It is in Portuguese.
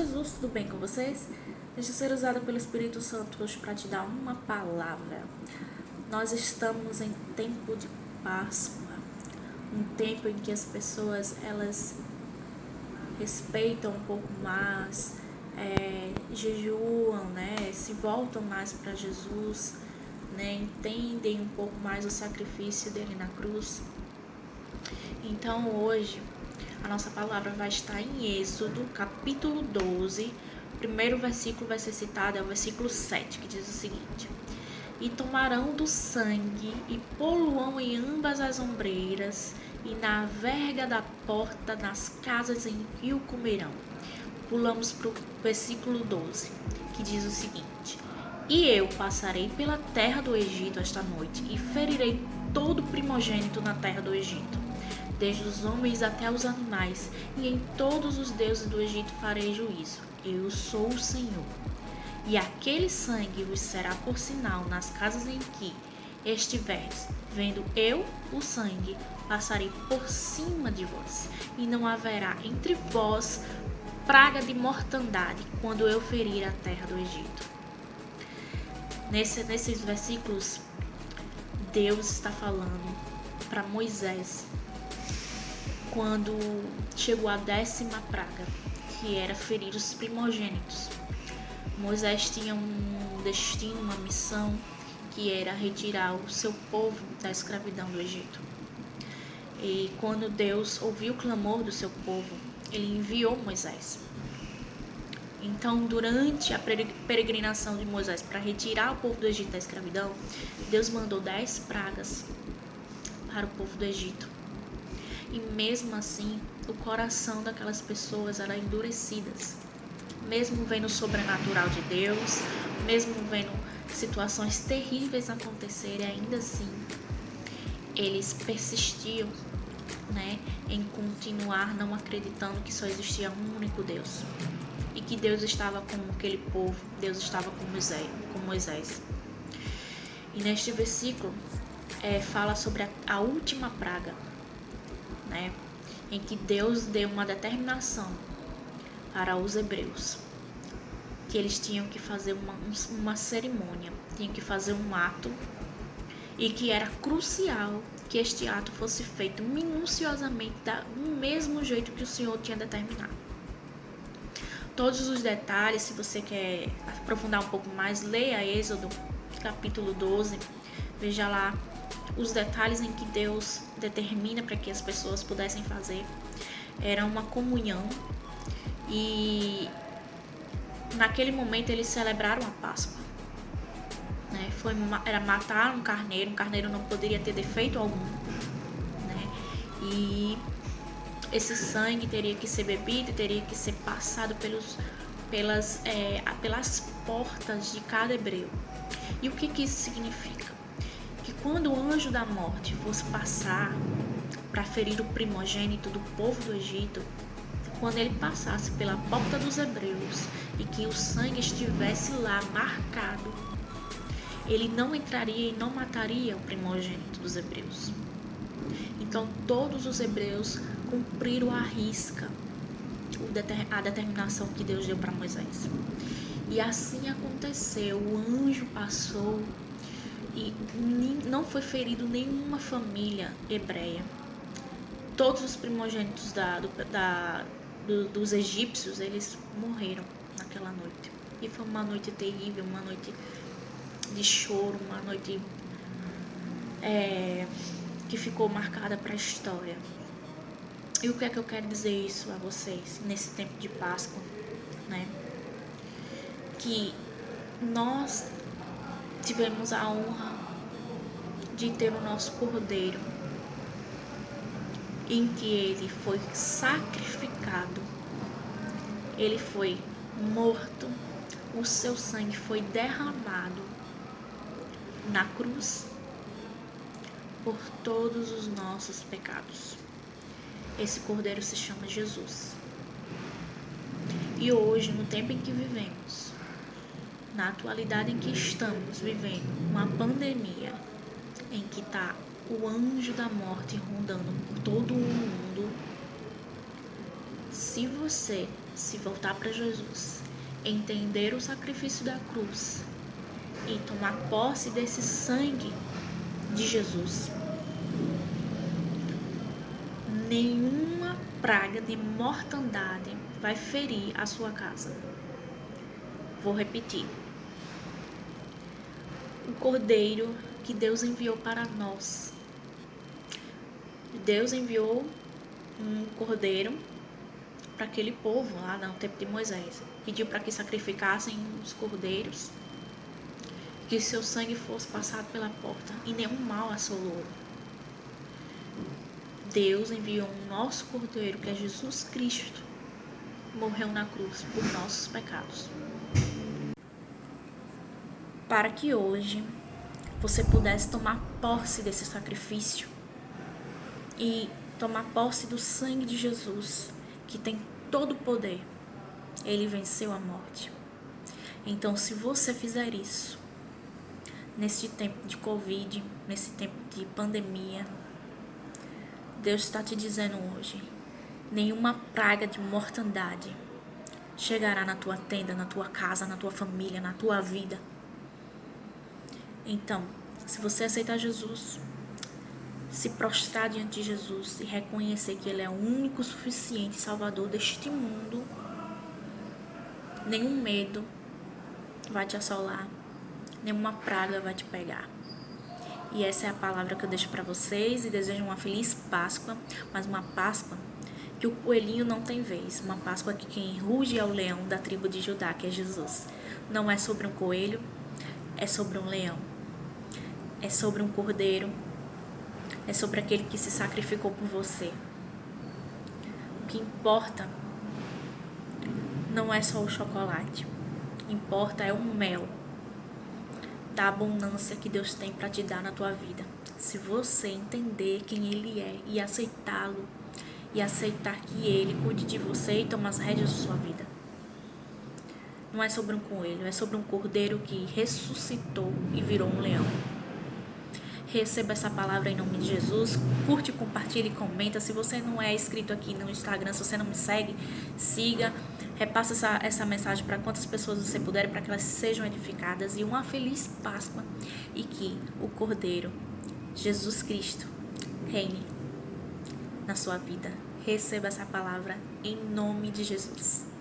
Jesus, tudo bem com vocês? Deixa eu ser usada pelo Espírito Santo hoje para te dar uma palavra. Nós estamos em tempo de Páscoa, um tempo em que as pessoas elas respeitam um pouco mais, jejuam, se voltam mais para Jesus, entendem um pouco mais o sacrifício dele na cruz. Então hoje a nossa palavra vai estar em Êxodo, capítulo 12. O primeiro versículo vai ser citado, é o versículo 7, que diz o seguinte: E tomarão do sangue e poluão em ambas as ombreiras e na verga da porta nas casas em que o comerão. Pulamos para o versículo 12, que diz o seguinte: E eu passarei pela terra do Egito esta noite e ferirei todo primogênito na terra do Egito, desde os homens até os animais, e em todos os deuses do Egito farei juízo. Eu sou o Senhor. E aquele sangue vos será por sinal nas casas em que estiveres. Vendo eu o sangue, passarei por cima de vós, e não haverá entre vós praga de mortandade quando eu ferir a terra do Egito. Nesses versículos, Deus está falando para Moisés quando chegou a 10ª praga, que era ferir os primogênitos. Moisés tinha um destino, uma missão, que era retirar o seu povo da escravidão do Egito. E quando Deus ouviu o clamor do seu povo, ele enviou Moisés. Então, durante a peregrinação de Moisés para retirar o povo do Egito da escravidão, Deus mandou 10 pragas para o povo do Egito. E mesmo assim, o coração daquelas pessoas era endurecidas. Mesmo vendo o sobrenatural de Deus, mesmo vendo situações terríveis acontecerem, ainda assim, eles persistiam, em continuar não acreditando que só existia um único Deus. E que Deus estava com aquele povo, Deus estava com Moisés. E neste versículo, fala sobre a última praga, em que Deus deu uma determinação para os hebreus, que eles tinham que fazer uma cerimônia, tinham que fazer um ato, e que era crucial que este ato fosse feito minuciosamente do mesmo jeito que o Senhor tinha determinado. Todos os detalhes, se você quer aprofundar um pouco mais, leia Êxodo, capítulo 12, veja lá os detalhes em que Deus determina para que as pessoas pudessem fazer. Era uma comunhão e naquele momento eles celebraram a Páscoa. Era matar um carneiro não poderia ter defeito algum. E esse sangue teria que ser bebido, teria que ser passado pelas portas de cada hebreu. E o que isso significa? Que quando o anjo da morte fosse passar para ferir o primogênito do povo do Egito, quando ele passasse pela porta dos hebreus e que o sangue estivesse lá marcado, ele não entraria e não mataria o primogênito dos hebreus. Então todos os hebreus cumpriram à risca a determinação que Deus deu para Moisés. E assim aconteceu, o anjo passou e não foi ferido nenhuma família hebreia. Todos os primogênitos dos egípcios, eles morreram naquela noite. E foi uma noite terrível, uma noite de choro, uma noite que ficou marcada para a história. E o que é que eu quero dizer isso a vocês nesse tempo de Páscoa, Que nós tivemos a honra de ter o nosso Cordeiro, em que ele foi sacrificado, ele foi morto, o seu sangue foi derramado na cruz por todos os nossos pecados. Esse Cordeiro se chama Jesus. E hoje, no tempo em que vivemos, na atualidade em que estamos vivendo uma pandemia, em que está o anjo da morte rondando por todo o mundo, se você se voltar para Jesus, entender o sacrifício da cruz e tomar posse desse sangue de Jesus, nenhuma praga de mortandade vai ferir a sua casa. Vou repetir. O cordeiro que Deus enviou para nós. Deus enviou um cordeiro para aquele povo lá no tempo de Moisés. Pediu para que sacrificassem os cordeiros, que seu sangue fosse passado pela porta e nenhum mal assolou. Deus enviou um nosso cordeiro, que é Jesus Cristo, morreu na cruz por nossos pecados, para que hoje você pudesse tomar posse desse sacrifício e tomar posse do sangue de Jesus, que tem todo o poder. Ele venceu a morte. Então, se você fizer isso, nesse tempo de Covid, nesse tempo de pandemia, Deus está te dizendo hoje, nenhuma praga de mortandade chegará na tua tenda, na tua casa, na tua família, na tua vida. Então, se você aceitar Jesus, se prostrar diante de Jesus e reconhecer que Ele é o único suficiente Salvador deste mundo, nenhum medo vai te assolar, nenhuma praga vai te pegar. E essa é a palavra que eu deixo para vocês e desejo uma feliz Páscoa, mas uma Páscoa que o coelhinho não tem vez, uma Páscoa que quem ruge é o leão da tribo de Judá, que é Jesus. Não é sobre um coelho, é sobre um leão, é sobre um cordeiro, é sobre aquele que se sacrificou por você. O que importa não é só o chocolate, o que importa é o mel da abundância que Deus tem para te dar na tua vida. Se você entender quem Ele é e aceitá-lo, e aceitar que Ele cuide de você e tome as rédeas da sua vida. Não é sobre um coelho, é sobre um cordeiro que ressuscitou e virou um leão. Receba essa palavra em nome de Jesus. Curte, compartilha e comenta. Se você não é inscrito aqui no Instagram, se você não me segue, siga. Repassa essa mensagem para quantas pessoas você puder, para que elas sejam edificadas. E uma feliz Páscoa. E que o Cordeiro, Jesus Cristo, reine na sua vida. Receba essa palavra em nome de Jesus.